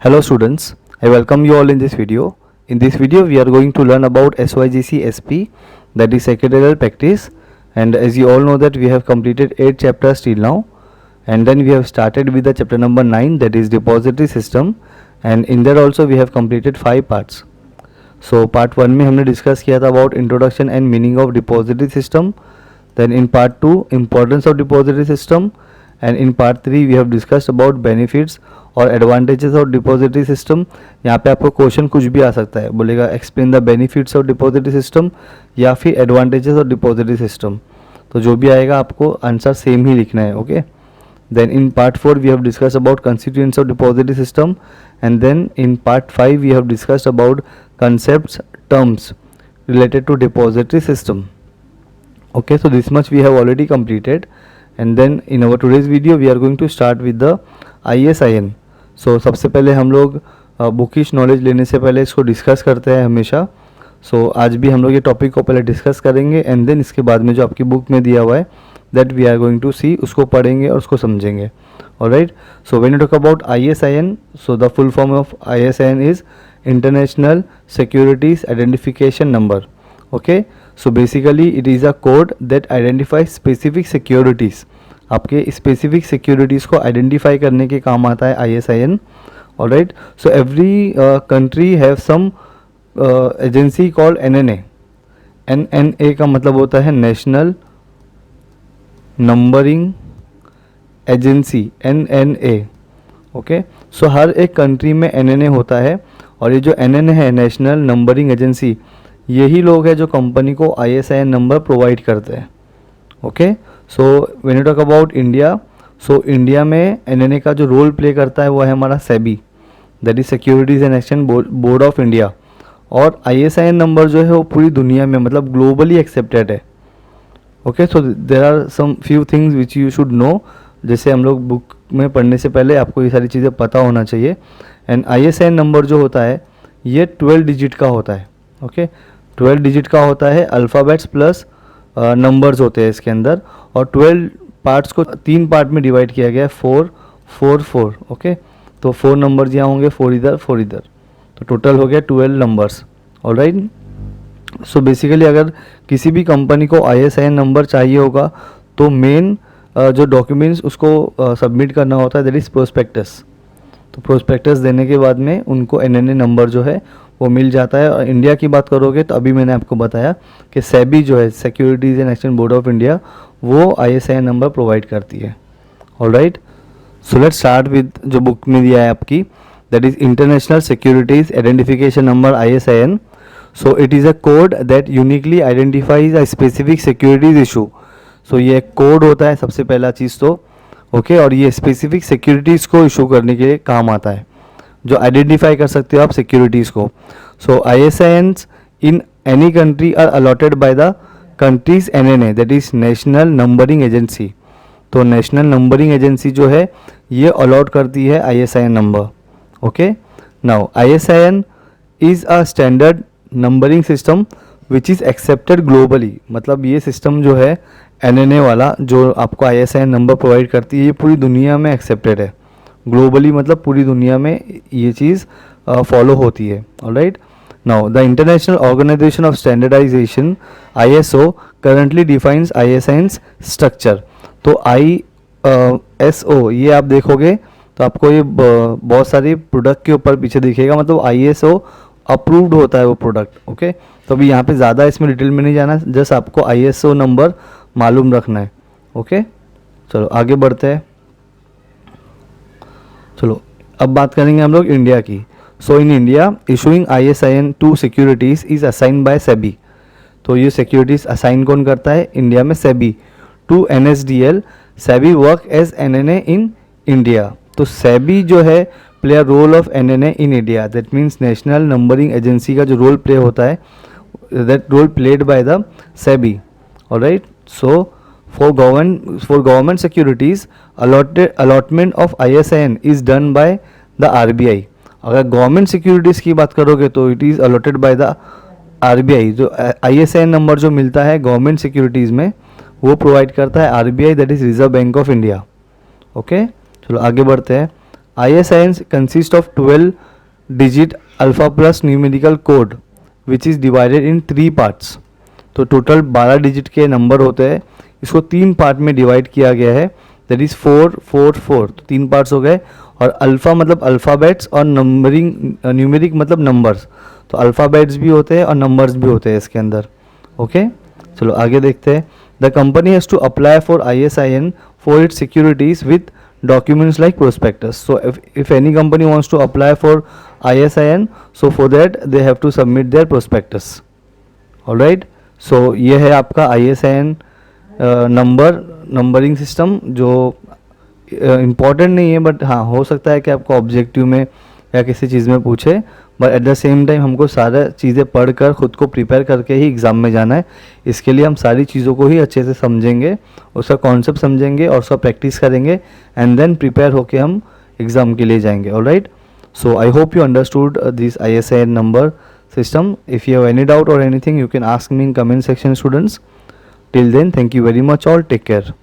Hello students, I welcome you all in this video. In this video we are going to learn about SYGC SP, that is secretarial practice, and as you all know that we have completed 8 chapters till now, and then we have started with the chapter number 9, that is depository system, and in that also we have completed 5 parts. So part 1 में हमने discuss किया था about introduction and meaning of depository system, then in part 2 importance of depository system, and in part 3 we have discussed about benefits और advantages of depository system. यहाँ पे आपको question कुछ भी आ सकता है, बोलेगा explain the benefits of depository system या फिर एडवांटेजेस ऑफ डिपॉजिटरी सिस्टम. तो जो भी आएगा आपको आंसर सेम ही लिखना है. Okay. Then in part 4 we have discuss about constituents of depository system, and then in part 5 we have discussed about concepts terms related to depository system. Okay, so this much we have already completed, and then in our today's video we are going to start with the ISIN. So सबसे पहले हम लोग bookish knowledge लेने से पहले इसको discuss करते हैं हमेशा. सो आज भी हम लोग ये टॉपिक को पहले डिस्कस करेंगे, एंड देन इसके बाद में जो आपकी बुक में दिया हुआ है that we are going to see, उसको पढ़ेंगे और उसको समझेंगे. Alright. So when you talk about ISIN, so the full form of ISIN is international securities identification number. Okay. So basically it is a code that identify specific securities. आपके specific securities को identify करने के काम आता है ISIN. Alright. So every country have some agency called NNA. NNA का मतलब होता है national numbering agency, NNA. Okay. सो हर एक कंट्री में NNA होता है, और ये जो NNA है नेशनल नंबरिंग एजेंसी, यही लोग हैं जो कंपनी को ISIN नंबर प्रोवाइड करते हैं. Okay. So when you talk about India, so India में NNA का जो रोल प्ले करता है वो है हमारा SEBI, that is securities and exchange board of India. और ISIN नंबर जो है वो पूरी दुनिया में मतलब ग्लोबली एक्सेप्टेड है. Okay. So there are some few things which you should know, जैसे हम लोग बुक में पढ़ने से पहले आपको ये सारी चीज़ें पता होना चाहिए. एंड ISIN नंबर जो होता है ये 12 डिजिट का होता है. ओके. 12 डिजिट का होता है, अल्फ़ाबेट्स प्लस नंबर्स होते हैं इसके अंदर, और 12 पार्ट्स को 3 पार्ट में डिवाइड किया गया है, 4 4 4. ओके. तो 4 नंबर्स यहाँ होंगे, 4 इधर 4 इधर, तो टोटल हो गया 12 नंबर्स. ऑलराइट. सो बेसिकली अगर किसी भी कंपनी को ISIN नंबर चाहिए होगा तो मेन जो डॉक्यूमेंट्स उसको सबमिट करना होता है दैट इज़ प्रोस्पेक्टस. तो प्रोस्पेक्टस देने के बाद में उनको NNA नंबर जो है वो मिल जाता है. और इंडिया की बात करोगे तो अभी मैंने आपको बताया कि SEBI जो है securities and exchange board of India, वो ISIN नंबर प्रोवाइड करती है. Alright. So let's start with जो बुक में दिया है आपकी, that is international securities identification number ISIN. So it is a code that uniquely identifies a specific securities issue. सो ये एक कोड होता है सबसे पहला चीज़ तो. ओके. और ये स्पेसिफिक सिक्योरिटीज़ को इशू करने के लिए काम आता है, जो आइडेंटिफाई कर सकते हो आप सिक्योरिटीज़ को. So ISINs in any country are allotted by the countries NNA, that is national numbering agency. तो नेशनल नंबरिंग एजेंसी जो है ये अलॉट करती है ISIN number. Okay. Now ISIN is a standard numbering system which is accepted globally. मतलब ये system जो है NNA वाला जो आपको ISIN नंबर प्रोवाइड करती है, ये पूरी दुनिया में एक्सेप्टेड है. ग्लोबली मतलब पूरी दुनिया में ये चीज़ फॉलो होती है. Alright. Now the international organisation of standardisation ISO currently defines ISIN's structure. तो ISO ये आप देखोगे तो आपको ये बहुत सारी प्रोडक्ट के ऊपर पीछे दिखेगा, मतलब ISO अप्रूव्ड होता है वो प्रोडक्ट. ओके. तो अभी यहाँ पे ज़्यादा इसमें डिटेल में नहीं जाना, जस्ट आपको ISO नंबर मालूम रखना है. ओके. चलो आगे बढ़ते हैं. चलो अब बात करेंगे हम लोग इंडिया की. So in India issuing ISIN to securities is assign by SEBI. तो ये सिक्योरिटीज़ असाइन कौन करता है इंडिया में? SEBI. To NSDL SEBI work as NNA in India. तो SEBI जो है play a role of NNA in India, that means national numbering agency का जो रोल प्ले होता है, that role played by the SEBI. Alright. So for government securities allotment of ISIN is done by the RBI. अगर government securities की बात करोगे तो it is allotted by the RBI. जो ISIN नंबर जो मिलता है गवर्नमेंट सिक्योरिटीज़ में वो प्रोवाइड करता है RBI, that is reserve bank of India. Okay. चलो आगे बढ़ते हैं. ISIN consist of 12 digit alpha plus numerical code which is divided in 3 parts. तो टोटल 12 डिजिट के नंबर होते हैं, इसको 3 पार्ट में डिवाइड किया गया है, दैट इज़ 4 4 4, तो 3 पार्ट्स हो गए. और अल्फ़ा मतलब अल्फ़ाबेट्स और नंबरिंग न्यूमेरिक मतलब नंबर्स, तो अल्फ़ाबेट्स भी होते हैं और नंबर्स भी होते हैं इसके अंदर. ओके चलो आगे देखते हैं. The company has to apply for ISIN for its securities with documents like prospectus. So if any company wants to apply for ISIN, so for that they have to submit their prospectus. All right, so ये है आपका ISIN numbering system, जो important नहीं है, but हाँ हो सकता है कि आपको ऑब्जेक्टिव में या किसी चीज़ में पूछे, but at the same time हमको सारा चीज़ें पढ़कर खुद को प्रिपेयर करके ही एग्ज़ाम में जाना है. इसके लिए हम सारी चीज़ों को ही अच्छे से समझेंगे, उसका कॉन्सेप्ट समझेंगे और उसका प्रैक्टिस करेंगे, एंड देन प्रिपेयर होके हम एग्ज़ाम के लिए जाएंगे. Alright, so I hope you understood this ISIN number system. If you have any doubt or anything, you can ask me in comment section, students. Till then, thank you very much all. Take care.